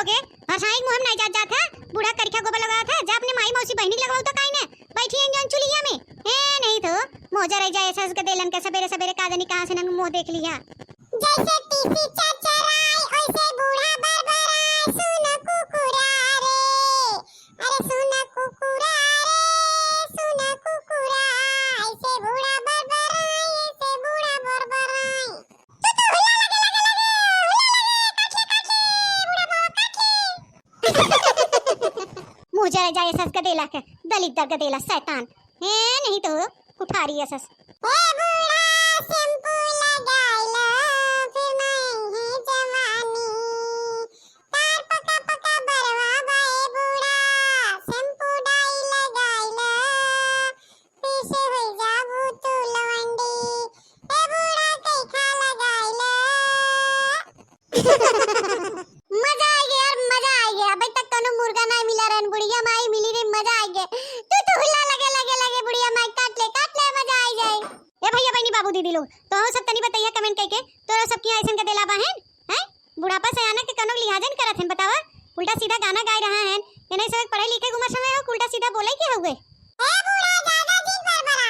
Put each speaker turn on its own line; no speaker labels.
लोगे हरसाई मुहम नहीं जात जात है बूढ़ा करखा गोबर लगा था जा अपने माई मौसी बहनी लगवाओ तो काई ने बैठी हैं जौन चुलिया में नहीं तो मोजा रह जाए ऐसा के देलन के सवेरे सवेरे का जानी कहां से नंग मुंह देख लिया जैसे तीसी चचराई ओइसे बूढ़ा बरबराई सुन कुकुरा रे अरे सुन कुकुरा रे सुन कुकुरा ऐसे बूढ़ा बरबराई ऐसे बूढ़ा बरबराई तो हुला लगे मुझे जाए सस का देला के दलित दर का देला शैतान है नहीं तो उठारी है सस ए बूढ़ा शैम्पू लगाई लो फिर नहीं है जवानी तार पका पका बरवा बाए बूढ़ा शैम्पू डाई लगाई लो पीछे हो जाबू तू लवंडी ए बूढ़ा कई खा लगाई लो मजा आ गया यार मजा आ गया अबे तक कोनो मुर्गा नहीं मिला रन बुढ़िया माई मिली रे मजा आ गया तू हुला लगे बुढ़िया माई काट ले मजा आ जाए ए भैया बहनी बाबू दीदी लोग तो सब तनी बताइए कमेंट करके तोरा सब की ऐसन के देला बहन हैं बुढ़ापा सयाना के कोनो लिहाजन करत हन बतावा उल्टा सीधा गाना गा रहा है ये नहीं सब पढ़े लिखे उम्र समय हो उल्टा सीधा बोले के हो गए ए बूढ़ा दादा जी बरबरा